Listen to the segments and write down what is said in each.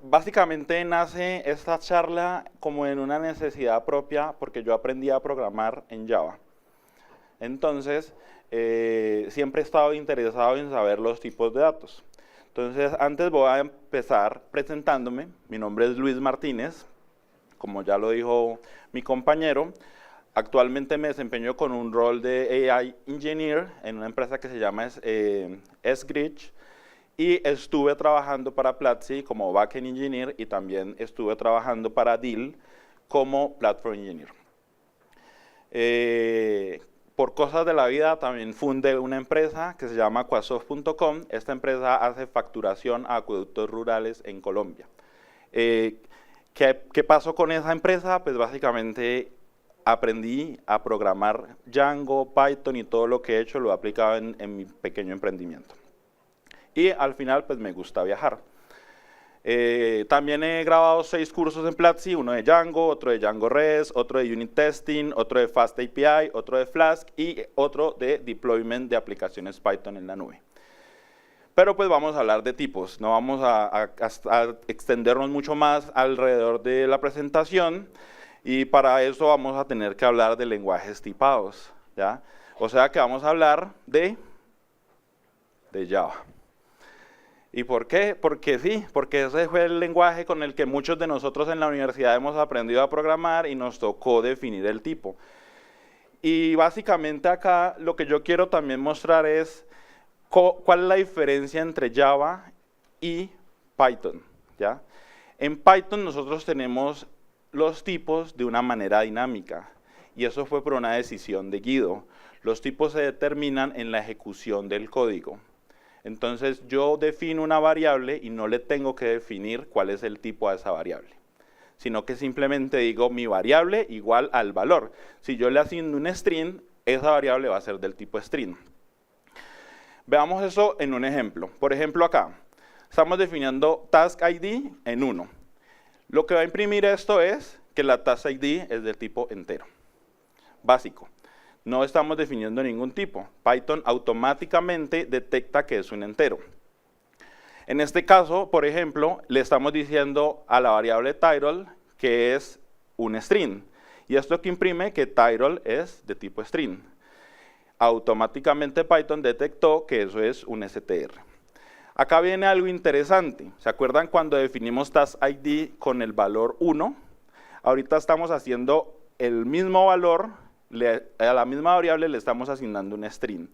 Básicamente nace esta charla como en una necesidad propia porque yo aprendí a programar en Java. Entonces, siempre he estado interesado en saber los tipos de datos. Entonces, antes voy a empezar presentándome. Mi nombre es Luis Martínez, como ya lo dijo mi compañero. Actualmente me desempeño con un rol de AI Engineer en una empresa que se llama Esgridge, y estuve trabajando para Platzi como Backend Engineer y también estuve trabajando para Deal como Platform Engineer. Por cosas de la vida también fundé una empresa que se llama Aquasoft.com. Esta empresa hace facturación a acueductos rurales en Colombia. ¿Qué pasó con esa empresa? Pues básicamente aprendí a programar Django, Python y todo lo que he hecho lo he aplicado en mi pequeño emprendimiento. Y al final pues me gusta viajar. También he grabado 6 cursos en Platzi, uno de Django, otro de Django REST, otro de Unit Testing, otro de Fast API, otro de Flask y otro de Deployment de aplicaciones Python en la nube. Pero pues vamos a hablar de tipos, no vamos a extendernos mucho más alrededor de la presentación y para eso vamos a tener que hablar de lenguajes tipados, ¿ya? O sea que vamos a hablar de Java. ¿Y por qué? Porque sí, porque ese fue el lenguaje con el que muchos de nosotros en la universidad hemos aprendido a programar y nos tocó definir el tipo. Y básicamente acá lo que yo quiero también mostrar es cuál es la diferencia entre Java y Python, ¿ya? En Python nosotros tenemos los tipos de una manera dinámica y eso fue por una decisión de Guido. Los tipos se determinan en la ejecución del código. Entonces yo defino una variable y no le tengo que definir cuál es el tipo a esa variable, sino que simplemente digo mi variable igual al valor. Si yo le asigno un string, esa variable va a ser del tipo string. Veamos eso en un ejemplo. Por ejemplo acá, estamos definiendo task ID en 1. Lo que va a imprimir esto es que la task ID es del tipo entero, básico. No estamos definiendo ningún tipo. Python automáticamente detecta que es un entero. En este caso, por ejemplo, le estamos diciendo a la variable title que es un string. Y esto que imprime que title es de tipo string. Automáticamente Python detectó que eso es un str. Acá viene algo interesante. ¿Se acuerdan cuando definimos task ID con el valor 1? Ahorita estamos haciendo el mismo valor. A la misma variable le estamos asignando un string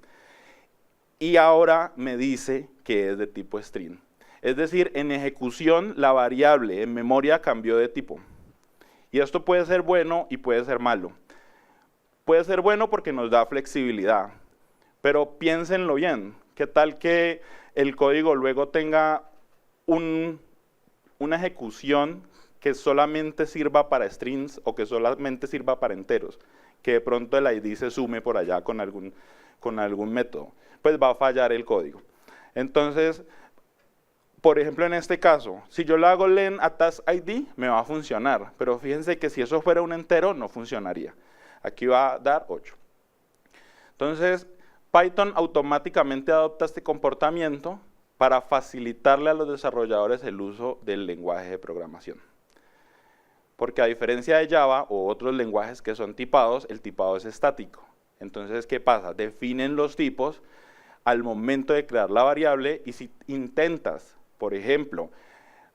y ahora me dice que es de tipo string. Es decir, en ejecución la variable en memoria cambió de tipo. Y esto puede ser bueno y puede ser malo. Puede ser bueno porque nos da flexibilidad, pero piénsenlo bien. ¿Qué tal que el código luego tenga una ejecución que solamente sirva para strings o que solamente sirva para enteros? Que de pronto el ID se sume por allá con algún método, pues va a fallar el código. Entonces, por ejemplo, en este caso, si yo le hago len a task ID, me va a funcionar, pero fíjense que si eso fuera un entero, no funcionaría. Aquí va a dar 8. Entonces, Python automáticamente adopta este comportamiento para facilitarle a los desarrolladores el uso del lenguaje de programación. Porque a diferencia de Java o otros lenguajes que son tipados, el tipado es estático. Entonces, ¿qué pasa? Definen los tipos al momento de crear la variable y si intentas, por ejemplo,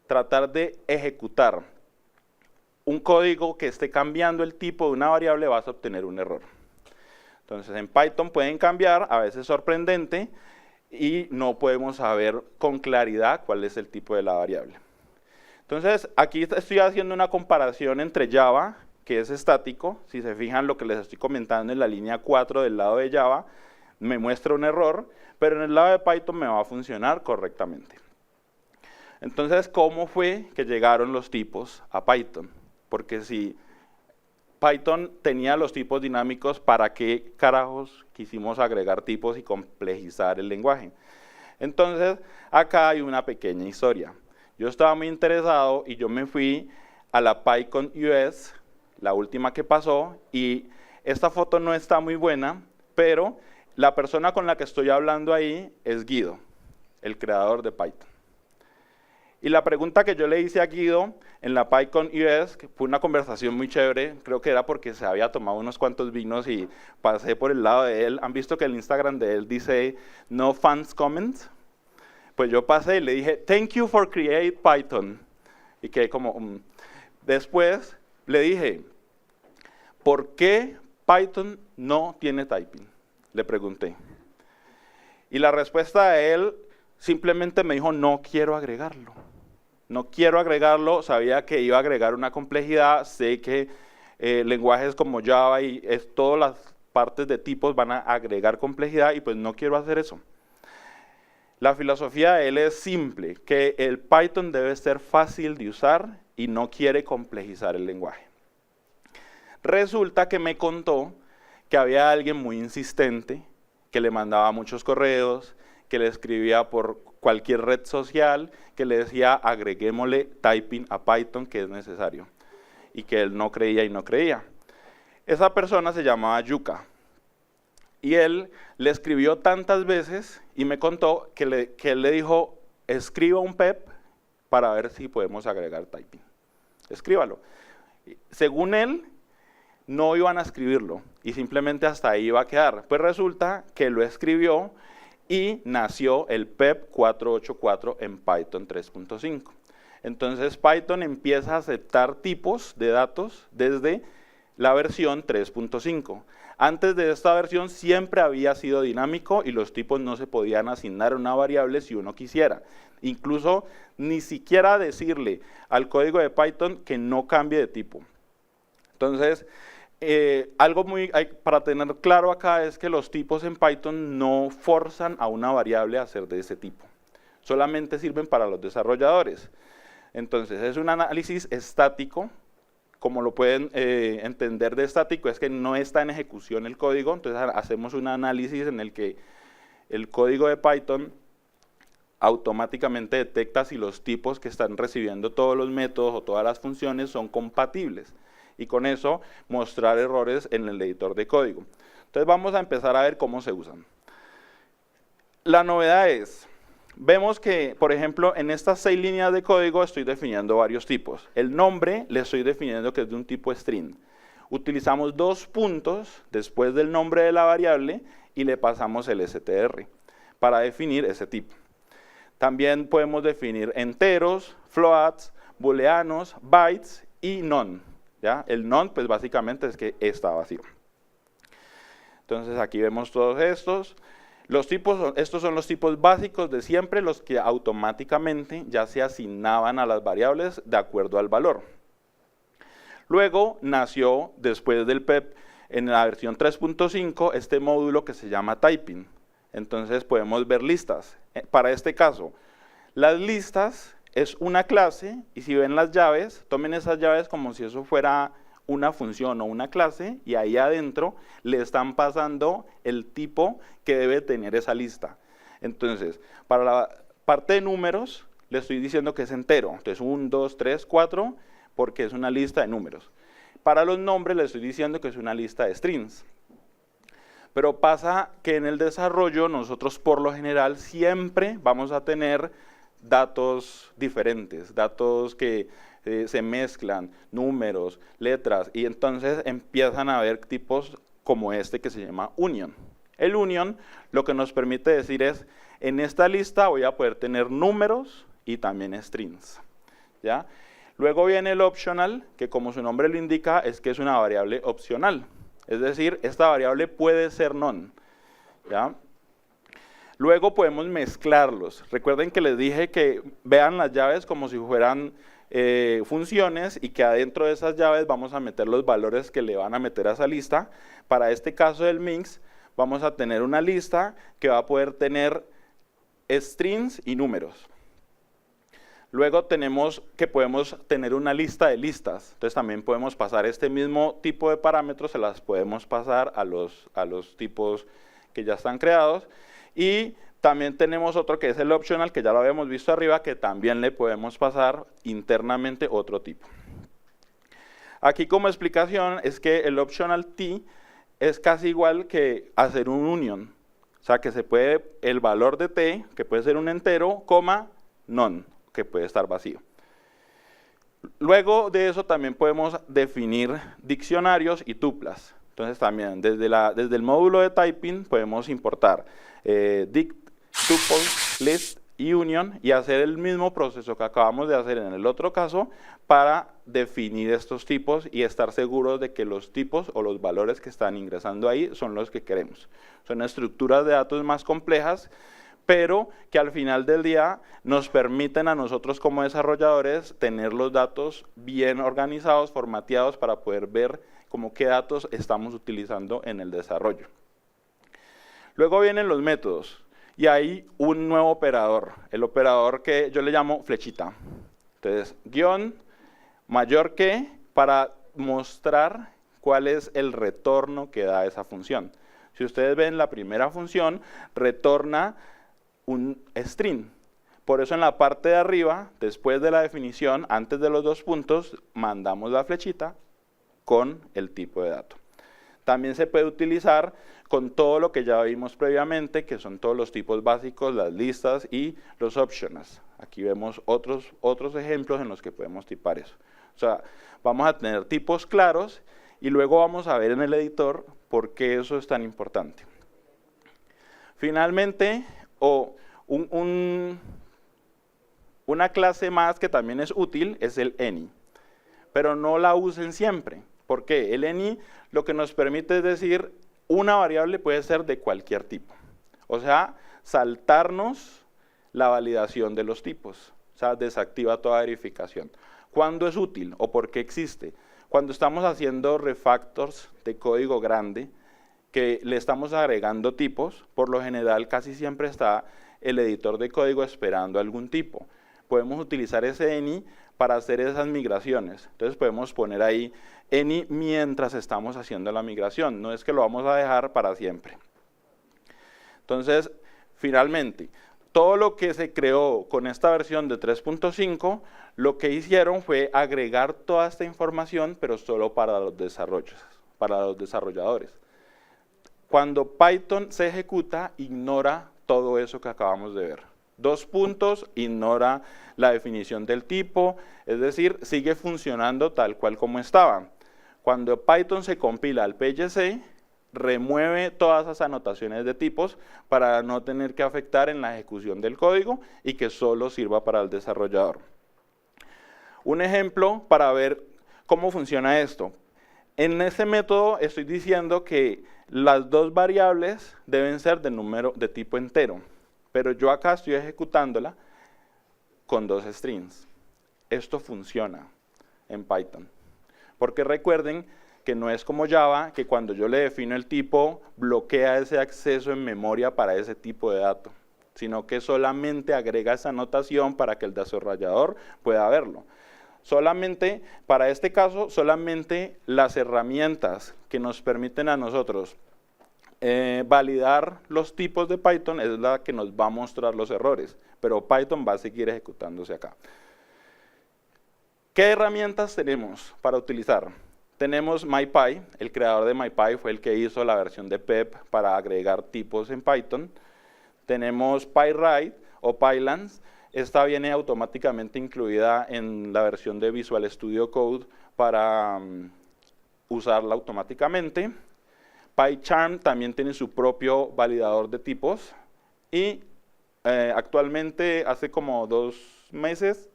tratar de ejecutar un código que esté cambiando el tipo de una variable, vas a obtener un error. Entonces, en Python pueden cambiar, a veces sorprendente, y no podemos saber con claridad cuál es el tipo de la variable. Entonces, aquí estoy haciendo una comparación entre Java, que es estático. Si se fijan lo que les estoy comentando en la línea 4 del lado de Java, me muestra un error, pero en el lado de Python me va a funcionar correctamente. Entonces, ¿cómo fue que llegaron los tipos a Python? Porque si Python tenía los tipos dinámicos, ¿para qué carajos quisimos agregar tipos y complejizar el lenguaje? Entonces, acá hay una pequeña historia. Yo estaba muy interesado y yo me fui a la PyCon US, la última que pasó, y esta foto no está muy buena, pero la persona con la que estoy hablando ahí es Guido, el creador de Python. Y la pregunta que yo le hice a Guido en la PyCon US, que fue una conversación muy chévere, creo que era porque se había tomado unos cuantos vinos y pasé por el lado de él. ¿Han visto que el Instagram de él dice no fans comments? Pues yo pasé y le dije, thank you for create Python. Y quedé como... Después le dije, ¿por qué Python no tiene typing? Le pregunté. Y la respuesta de él simplemente me dijo, no quiero agregarlo. No quiero agregarlo, sabía que iba a agregar una complejidad, sé que lenguajes como Java y todas las partes de tipos van a agregar complejidad y pues no quiero hacer eso. La filosofía de él es simple, que el Python debe ser fácil de usar y no quiere complejizar el lenguaje. Resulta que me contó que había alguien muy insistente, que le mandaba muchos correos, que le escribía por cualquier red social, que le decía agreguémosle typing a Python que es necesario, y que él no creía y no creía. Esa persona se llamaba Yuka, y él le escribió tantas veces y me contó que él le dijo, escriba un PEP para ver si podemos agregar typing. Escríbalo. Según él, no iban a escribirlo y simplemente hasta ahí iba a quedar. Pues resulta que lo escribió y nació el PEP 484 en Python 3.5. Entonces Python empieza a aceptar tipos de datos desde la versión 3.5. Antes de esta versión siempre había sido dinámico y los tipos no se podían asignar a una variable si uno quisiera. Incluso ni siquiera decirle al código de Python que no cambie de tipo. Entonces, algo para tener claro acá es que los tipos en Python no forzan a una variable a ser de ese tipo. Solamente sirven para los desarrolladores. Entonces, es un análisis estático. Como lo pueden entender de estático, es que no está en ejecución el código, entonces hacemos un análisis en el que el código de Python automáticamente detecta si los tipos que están recibiendo todos los métodos o todas las funciones son compatibles, y con eso mostrar errores en el editor de código. Entonces vamos a empezar a ver cómo se usan. La novedad es... Vemos que, por ejemplo, en estas 6 líneas de código estoy definiendo varios tipos. El nombre le estoy definiendo que es de un tipo string. Utilizamos 2 puntos después del nombre de la variable y le pasamos el str para definir ese tipo. También podemos definir enteros, floats, booleanos, bytes y none. ¿Ya? El none, pues básicamente es que está vacío. Entonces aquí vemos todos estos. Los tipos, estos son los tipos básicos de siempre, los que automáticamente ya se asignaban a las variables de acuerdo al valor. Luego nació, después del PEP, en la versión 3.5, este módulo que se llama typing. Entonces podemos ver listas. Para este caso, las listas es una clase, y si ven las llaves, tomen esas llaves como si eso fuera una función o una clase, y ahí adentro le están pasando el tipo que debe tener esa lista. Entonces, para la parte de números, le estoy diciendo que es entero. Entonces, 1, 2, 3, 4, porque es una lista de números. Para los nombres, le estoy diciendo que es una lista de strings. Pero pasa que en el desarrollo, nosotros por lo general siempre vamos a tener datos diferentes, datos que se mezclan, números, letras, y entonces empiezan a haber tipos como este que se llama union. El union lo que nos permite decir es, en esta lista voy a poder tener números y también strings. ¿Ya? Luego viene el optional, que como su nombre lo indica, es que es una variable opcional. Es decir, esta variable puede ser none. ¿Ya? Luego podemos mezclarlos. Recuerden que les dije que vean las llaves como si fueran funciones, y que adentro de esas llaves vamos a meter los valores que le van a meter a esa lista. Para este caso del mix, vamos a tener una lista que va a poder tener strings y números. Luego tenemos que podemos tener una lista de listas. Entonces también podemos pasar este mismo tipo de parámetros, se las podemos pasar a los tipos que ya están creados. Y también tenemos otro que es el optional, que ya lo habíamos visto arriba, que también le podemos pasar internamente otro tipo. Aquí como explicación es que el optional t es casi igual que hacer un union. O sea que se puede, el valor de t, que puede ser un entero, coma, none. ¿Ok? que puede estar vacío. Luego de eso también podemos definir diccionarios y tuplas. Entonces también desde el módulo de typing podemos importar dict, tuple, list y union y hacer el mismo proceso que acabamos de hacer en el otro caso para definir estos tipos y estar seguros de que los tipos o los valores que están ingresando ahí son los que queremos. Son estructuras de datos más complejas, pero que al final del día nos permiten a nosotros como desarrolladores tener los datos bien organizados, formateados para poder ver cómo qué datos estamos utilizando en el desarrollo. Luego vienen los métodos y hay un nuevo operador, el operador que yo le llamo flechita. Entonces, guión mayor que para mostrar cuál es el retorno que da esa función. Si ustedes ven la primera función, retorna un string. Por eso en la parte de arriba, después de la definición, antes de los dos puntos, mandamos la flechita con el tipo de dato. También se puede utilizar con todo lo que ya vimos previamente, que son todos los tipos básicos, las listas y los options. Aquí vemos otros ejemplos en los que podemos tipar eso. O sea, vamos a tener tipos claros y luego vamos a ver en el editor por qué eso es tan importante. Finalmente, una clase más que también es útil es el any, pero no la usen siempre. ¿Por qué? El any lo que nos permite es decir, una variable puede ser de cualquier tipo. O sea, saltarnos la validación de los tipos. O sea, desactiva toda verificación. ¿Cuándo es útil o por qué existe? Cuando estamos haciendo refactors de código grande, que le estamos agregando tipos, por lo general casi siempre está el editor de código esperando algún tipo. Podemos utilizar ese any para hacer esas migraciones. Entonces podemos poner ahí any mientras estamos haciendo la migración. No es que lo vamos a dejar para siempre. Entonces, finalmente, todo lo que se creó con esta versión de 3.5, lo que hicieron fue agregar toda esta información, pero solo para los desarrolladores. Cuando Python se ejecuta, ignora todo eso que acabamos de ver. 2 puntos, ignora la definición del tipo, es decir, sigue funcionando tal cual como estaba. Cuando Python se compila al PYC, remueve todas esas anotaciones de tipos para no tener que afectar en la ejecución del código y que solo sirva para el desarrollador. Un ejemplo para ver cómo funciona esto. En ese método estoy diciendo que las dos variables deben ser de tipo entero, pero yo acá estoy ejecutándola con 2 strings. Esto funciona en Python, porque recuerden que no es como Java, que cuando yo le defino el tipo, bloquea ese acceso en memoria para ese tipo de dato, sino que solamente agrega esa anotación para que el desarrollador pueda verlo. Solamente, para este caso, solamente las herramientas que nos permiten a nosotros validar los tipos de Python es la que nos va a mostrar los errores, pero Python va a seguir ejecutándose acá. ¿Qué herramientas tenemos para utilizar? Tenemos MyPy, el creador de MyPy fue el que hizo la versión de PEP para agregar tipos en Python. Tenemos PyWrite o Pylance, esta viene automáticamente incluida en la versión de Visual Studio Code para usarla automáticamente. PyCharm también tiene su propio validador de tipos y actualmente hace como 2 meses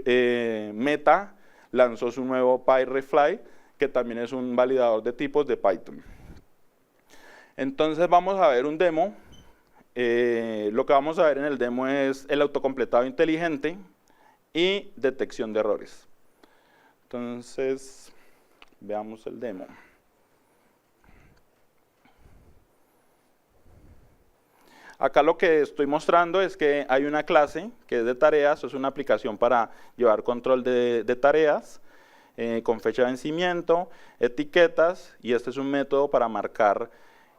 Meta lanzó su nuevo PyRefly, que también es un validador de tipos de Python. Entonces vamos a ver un demo. Lo que vamos a ver en el demo es el autocompletado inteligente y detección de errores. Entonces, veamos el demo. Acá lo que estoy mostrando es que hay una clase que es de tareas, es una aplicación para llevar control de tareas, con fecha de vencimiento, etiquetas, y este es un método para marcar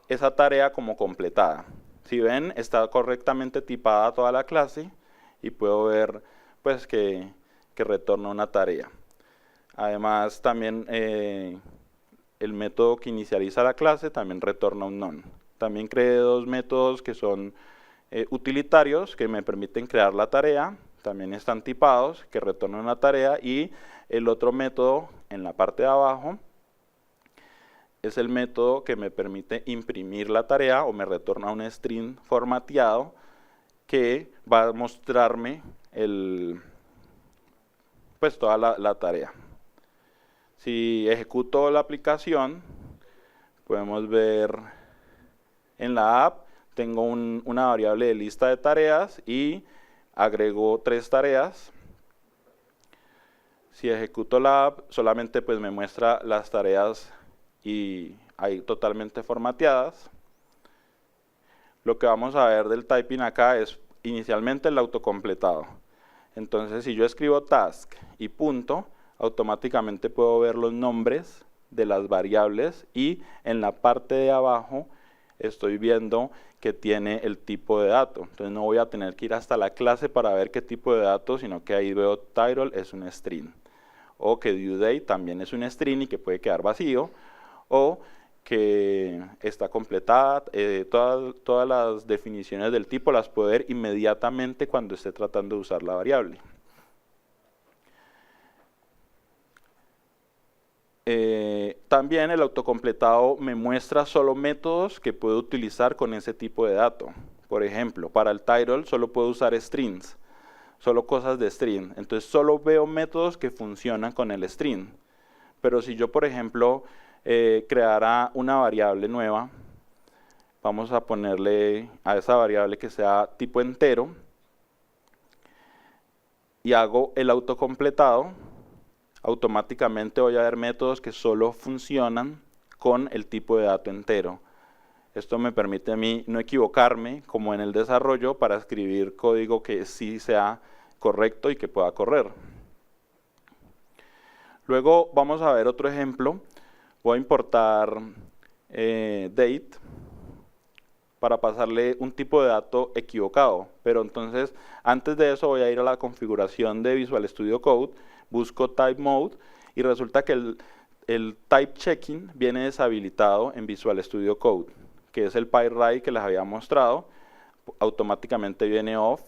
esa tarea como completada. Si ven, está correctamente tipada toda la clase y puedo ver pues, que retorna una tarea. Además, también el método que inicializa la clase también retorna un none. También creé 2 métodos que son utilitarios, que me permiten crear la tarea. también están tipados, que retornan una tarea, y el otro método en la parte de abajo es el método que me permite imprimir la tarea o me retorna un string formateado que va a mostrarme pues toda la tarea. Si ejecuto la aplicación, podemos ver en la app, tengo una variable de lista de tareas y agrego 3 tareas. Si ejecuto la app, solamente pues me muestra las tareas y ahí totalmente formateadas. Lo que vamos a ver del typing acá es inicialmente el autocompletado. Entonces, si yo escribo task y punto, automáticamente puedo ver los nombres de las variables y en la parte de abajo estoy viendo que tiene el tipo de dato. Entonces no voy a tener que ir hasta la clase para ver qué tipo de dato, sino que ahí veo title es un string, o que due date también es un string y que puede quedar vacío, o que está completada. Todas las definiciones del tipo las puedo ver inmediatamente cuando esté tratando de usar la variable. También el autocompletado me muestra solo métodos que puedo utilizar con ese tipo de dato. Por ejemplo, para el title solo puedo usar strings, solo cosas de string. Entonces solo veo métodos que funcionan con el string. Pero si yo, por ejemplo, creara una variable nueva, vamos a ponerle a esa variable que sea tipo entero, y hago el autocompletado, automáticamente voy a ver métodos que solo funcionan con el tipo de dato entero. Esto me permite a mí no equivocarme como en el desarrollo para escribir código que sí sea correcto y que pueda correr. Luego vamos a ver otro ejemplo. Voy a importar date para pasarle un tipo de dato equivocado, pero entonces antes de eso voy a ir a la configuración de Visual Studio Code, busco Type Mode y resulta que el Type Checking viene deshabilitado en Visual Studio Code, que es el PyWrite que les había mostrado, automáticamente viene off.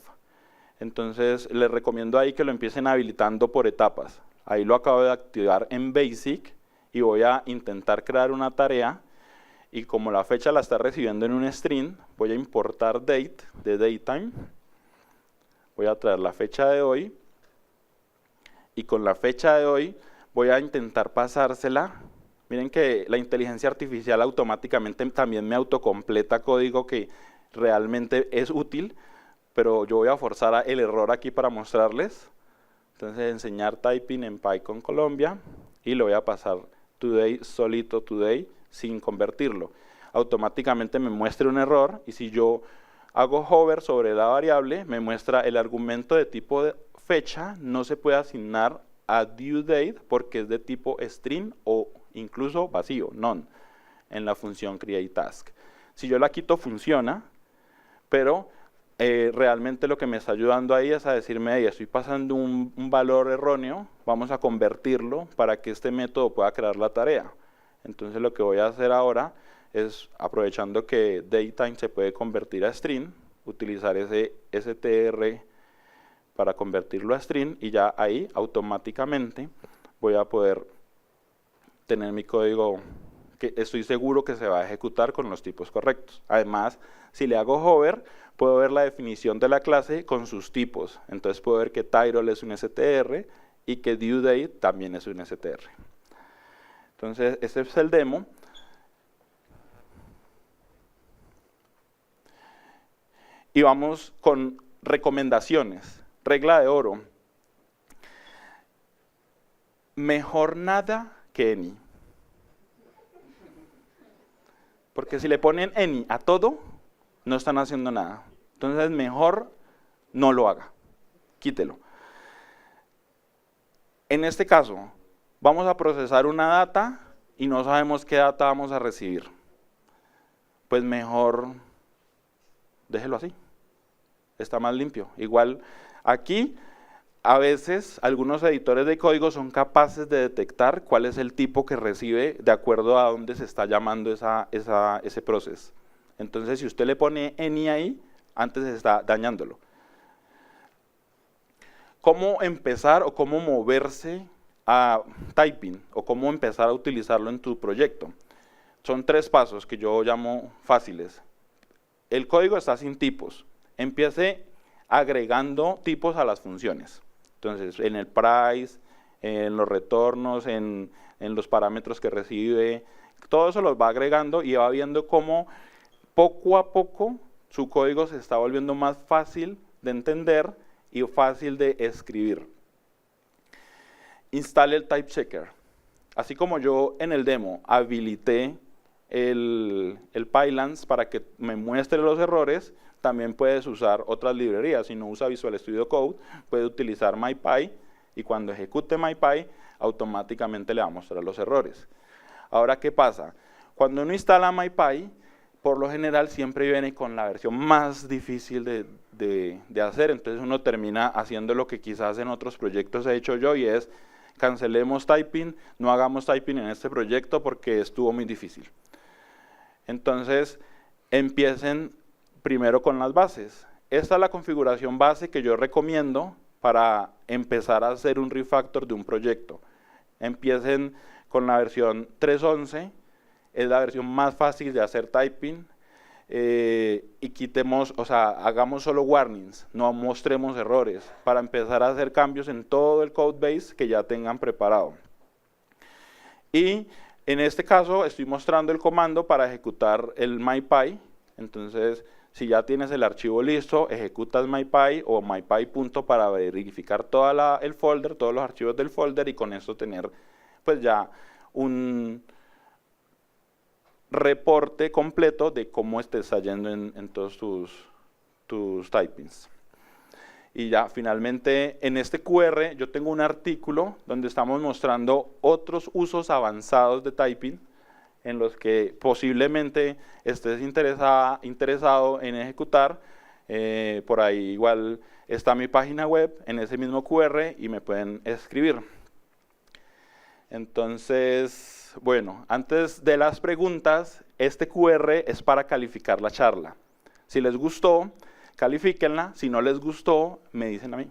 Entonces les recomiendo ahí que lo empiecen habilitando por etapas. Ahí lo acabo de activar en Basic y voy a intentar crear una tarea, y como la fecha la está recibiendo en un string, voy a importar date de datetime, voy a traer la fecha de hoy, y con la fecha de hoy voy a intentar pasársela. Miren que la inteligencia artificial automáticamente también me autocompleta código que realmente es útil, pero yo voy a forzar el error aquí para mostrarles. Entonces enseñar typing en Python Colombia y lo voy a pasar today, solito today, sin convertirlo. Automáticamente me muestra un error, y si yo hago hover sobre la variable, me muestra el argumento de tipo de fecha, no se puede asignar a due date porque es de tipo string o incluso vacío, none, en la función createTask. Si yo la quito funciona, pero realmente lo que me está ayudando ahí es a decirme, hey, estoy pasando un valor erróneo, vamos a convertirlo para que este método pueda crear la tarea. Entonces lo que voy a hacer ahora es, aprovechando que datetime se puede convertir a string, utilizar ese str para convertirlo a string, y ya ahí automáticamente voy a poder tener mi código que estoy seguro que se va a ejecutar con los tipos correctos. Además, si le hago hover, puedo ver la definición de la clase con sus tipos. Entonces puedo ver que title es un str y que due date también es un str. Entonces, este es el demo. Y vamos con recomendaciones. Regla de oro. Mejor nada que any. Porque si le ponen any a todo, no están haciendo nada. Entonces, mejor no lo haga. Quítelo. En este caso, vamos a procesar una data y no sabemos qué data vamos a recibir. Pues mejor déjelo así. Está más limpio. Igual aquí, a veces, algunos editores de código son capaces de detectar cuál es el tipo que recibe de acuerdo a dónde se está llamando ese proceso. Entonces, si usted le pone any ahí, antes está dañándolo. cómo empezar o cómo moverse a typing o cómo empezar a utilizarlo en tu proyecto. Son 3 pasos que yo llamo fáciles. El código está sin tipos. Empiece agregando tipos a las funciones. Entonces, en el price, en los retornos, en los parámetros que recibe, todo eso los va agregando y va viendo cómo poco a poco su código se está volviendo más fácil de entender y fácil de escribir. Instale el type checker. Así como yo en el demo habilité el Pylance para que me muestre los errores, también puedes usar otras librerías. Si no usa Visual Studio Code, puede utilizar MyPy y cuando ejecute MyPy, automáticamente le va a mostrar los errores. Ahora, ¿qué pasa? Cuando uno instala MyPy, por lo general siempre viene con la versión más difícil de hacer, entonces uno termina haciendo lo que quizás en otros proyectos he hecho yo y es cancelemos typing, no hagamos typing en este proyecto porque estuvo muy difícil. Entonces, empiecen primero con las bases. Esta es la configuración base que yo recomiendo para empezar a hacer un refactor de un proyecto. Empiecen con la versión 3.11, es la versión más fácil de hacer typing, y quitemos, o sea, hagamos solo warnings, no mostremos errores, para empezar a hacer cambios en todo el codebase que ya tengan preparado. Y en este caso estoy mostrando el comando para ejecutar el MyPy, entonces si ya tienes el archivo listo, ejecutas MyPy o MyPy punto para verificar todo el folder, todos los archivos del folder y con eso tener pues ya un reporte completo de cómo estés yendo en todos tus typings. Y ya finalmente en este QR yo tengo un artículo donde estamos mostrando otros usos avanzados de typing en los que posiblemente estés interesado en ejecutar. Por ahí igual está mi página web en ese mismo QR y me pueden escribir. Entonces, bueno, antes de las preguntas, este QR es para calificar la charla. Si les gustó, califíquenla. Si no les gustó, me dicen a mí.